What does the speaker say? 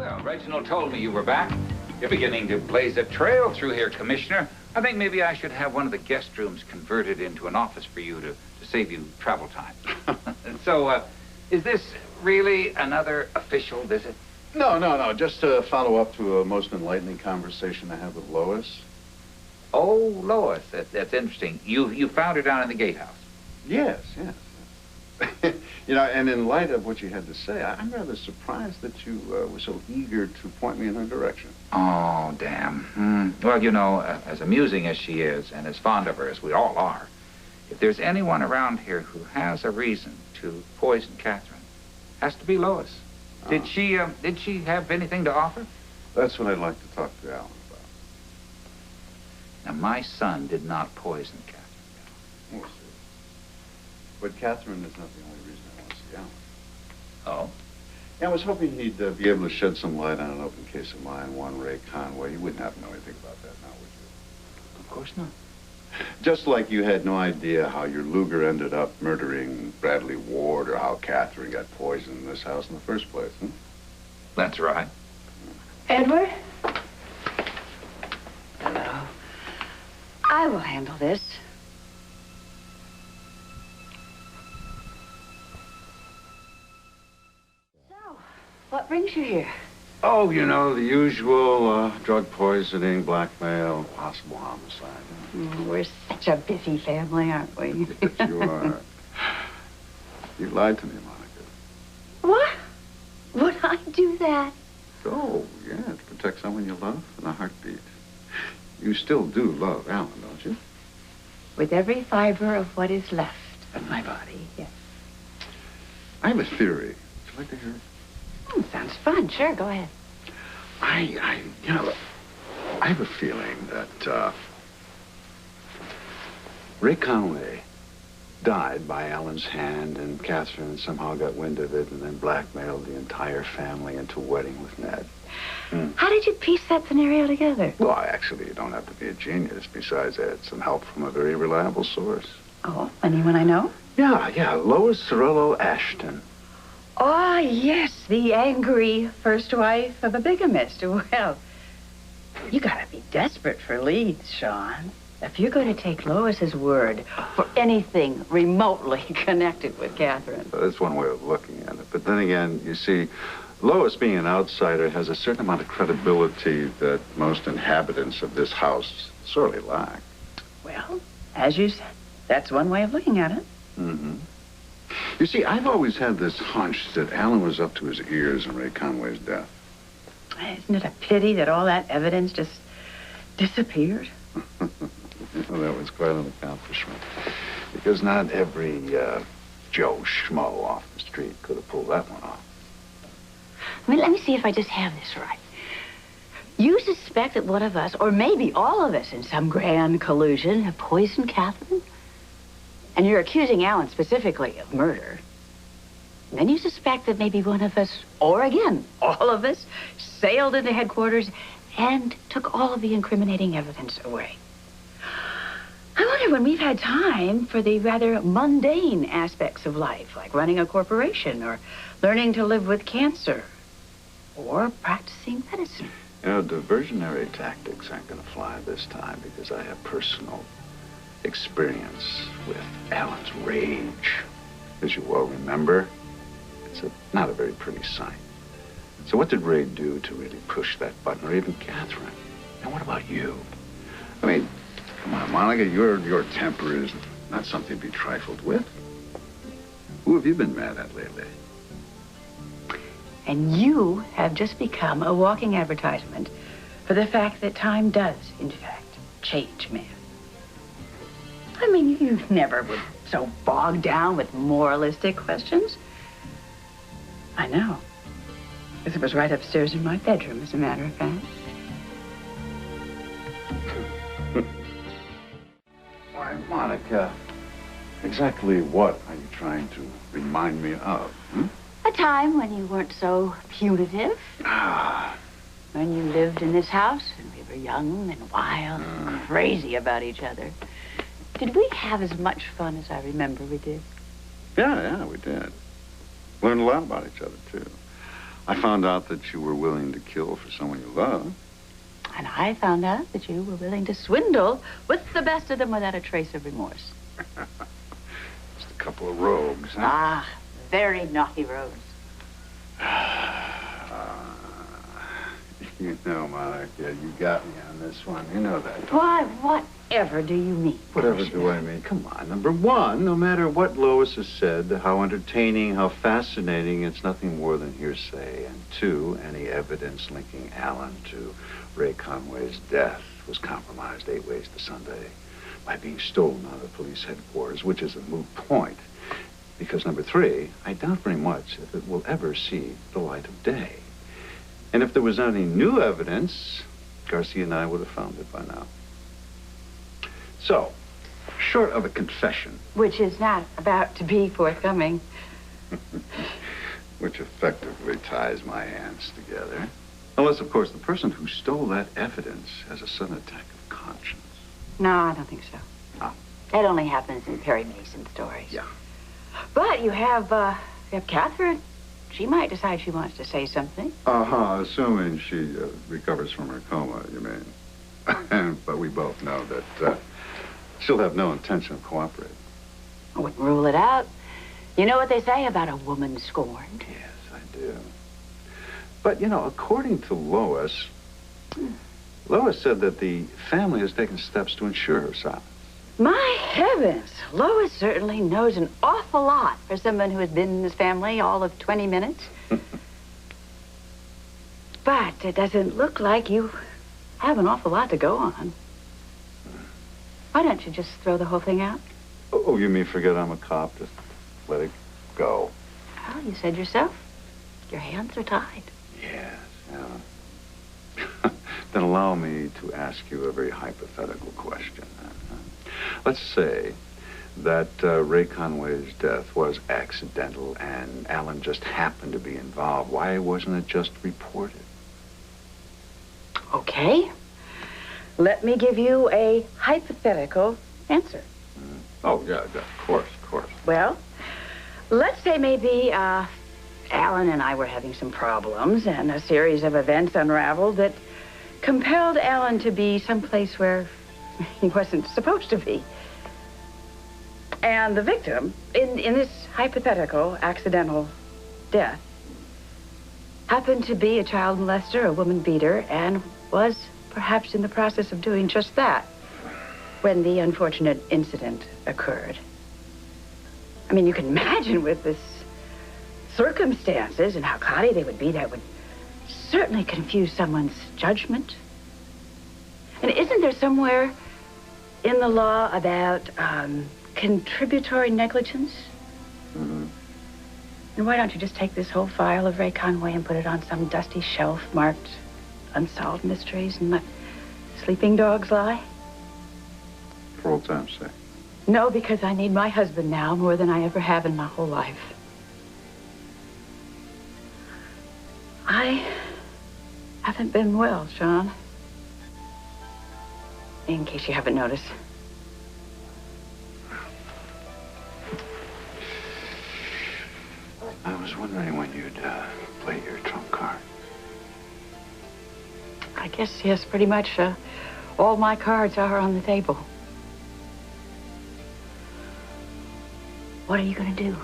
Well, Reginald told me you were back. You're beginning to blaze a trail through here, Commissioner. I think maybe I should have one of the guest rooms converted into an office for you to save you travel time. So, is this really another official visit? No. Just to follow up to a most enlightening conversation I had with Lois. Oh, Lois. That's interesting. You found her down in the gatehouse. Yes. You know, and in light of what you had to say, I'm rather surprised that you were so eager to point me in her direction. Oh, damn. Well, you know, as amusing as she is and as fond of her as we all are, if there's anyone around here who has a reason to poison Katherine, it has to be Lois. Did she have anything to offer? That's what I'd like to talk to Alan about. Now, my son did not poison Katherine. We'll see. But Katherine is not the only reason I want to see Alan. Oh? Yeah, I was hoping he'd be able to shed some light on an open case of mine, one Ray Conway. You wouldn't have to know anything about that now, would you? Of course not. Just like you had no idea how your Luger ended up murdering Bradley Ward or how Katherine got poisoned in this house in the first place, huh? That's right. Edward? Hello. I will handle this. So, what brings you here? Oh, you know, the usual drug poisoning, blackmail, possible homicide. We're such a busy family, aren't we? Yes, you are. You lied to me, Monica. What? Would I do that? Oh, yeah, to protect someone you love in a heartbeat. You still do love Alan, don't you? With every fiber of what is left of my body, yes. I have a theory. Would you like to hear it? Sounds fun. Sure, go ahead. You know, I have a feeling that Ray Conway died by Alan's hand, and Katherine somehow got wind of it and then blackmailed the entire family into wedding with Ned. How did you piece that scenario together? Well, actually, you don't have to be a genius. Besides, I had some help from a very reliable source. Oh, anyone I know? Yeah, Lois Cirillo Ashton. Oh, yes, the angry first wife of a bigamist. Well, you gotta be desperate for leads, Sean. If you're going to take Lois's word for anything remotely connected with Katherine. That's one way of looking at it. But then again, you see, Lois, being an outsider, has a certain amount of credibility that most inhabitants of this house sorely lack. Well, as you said, that's one way of looking at it. Mm-hmm. You see, I've always had this hunch that Alan was up to his ears in Ray Conway's death. Isn't it a pity that all that evidence just disappeared? Well, that was quite an accomplishment. Because not every Joe Schmo off the street could have pulled that one off. Let me see if I just have this right. You suspect that one of us, or maybe all of us in some grand collusion, have poisoned Katherine? And you're accusing Alan specifically of murder. And then you suspect that maybe one of us, or again, all of us, sailed into headquarters and took all of the incriminating evidence away. I wonder when we've had time for the rather mundane aspects of life, like running a corporation or learning to live with cancer or practicing medicine. You know, diversionary tactics aren't going to fly this time because I have personal experience with Alan's rage. As you well remember, it's not a very pretty sight. So what did Ray do to really push that button, or even Katherine? And what about you? I mean, come on, Monica, your temper is not something to be trifled with. Who have you been mad at lately? And you have just become a walking advertisement for the fact that time does, in fact, change man. I mean, you never were so bogged down with moralistic questions. I know. Because it was right upstairs in my bedroom, as a matter of fact. Why, Monica, exactly what are you trying to remind me of? A time when you weren't so punitive. When you lived in this house and we were young and wild and crazy about each other. Did we have as much fun as I remember we did? Yeah, we did. Learned a lot about each other, too. I found out that you were willing to kill for someone you love. And I found out that you were willing to swindle with the best of them without a trace of remorse. Just a couple of rogues, huh? Ah, very naughty rogues. You know, Monica, you got me on this one. You know that. Why, whatever do you mean? Whatever do I mean? Come on. Number one, no matter what Lois has said, how entertaining, how fascinating, it's nothing more than hearsay. And two, any evidence linking Alan to Ray Conway's death was compromised 8 ways to Sunday by being stolen out of police headquarters, which is a moot point. Because number three, I doubt very much if it will ever see the light of day. And if there was any new evidence, Garcia and I would have found it by now. So, short of a confession... Which is not about to be forthcoming. Which effectively ties my hands together. Unless, of course, the person who stole that evidence has a sudden attack of conscience. No, I don't think so. Oh. That only happens in Perry Mason stories. Yeah. But you have Katherine. She might decide she wants to say something. Assuming she recovers from her coma, you mean. But we both know that she'll have no intention of cooperating. I wouldn't rule it out. You know what they say about a woman scorned? Yes, I do. But, you know, according to Lois, Lois said that the family has taken steps to ensure her silence. My heavens, Lois certainly knows an awful lot for someone who has been in this family all of 20 minutes. But it doesn't look like you have an awful lot to go on. Why don't you just throw the whole thing out? Oh, you mean forget I'm a cop? Just let it go. Well, you said yourself, your hands are tied. Yes, yeah. Then allow me to ask you a very hypothetical question. Let's say that Ray Conway's death was accidental and Alan just happened to be involved. Why wasn't it just reported? Okay. Let me give you a hypothetical answer. Oh, yeah, of course, of course. Well, let's say maybe Alan and I were having some problems and a series of events unraveled that compelled Alan to be someplace where he wasn't supposed to be. And the victim, in this hypothetical accidental death, happened to be a child molester, a woman beater, and was perhaps in the process of doing just that when the unfortunate incident occurred. I mean, you can imagine with this circumstances and how cloudy they would be, that would certainly confuse someone's judgment. And isn't there somewhere in the law about contributory negligence? Mm-hmm. And why don't you just take this whole file of Ray Conway and put it on some dusty shelf marked Unsolved Mysteries and let sleeping dogs lie? For old time's sake. No, because I need my husband now more than I ever have in my whole life. I haven't been well, Sean. In case you haven't noticed. I was wondering when you'd play your trump card. I guess, yes, pretty much. All my cards are on the table. What are you going to do?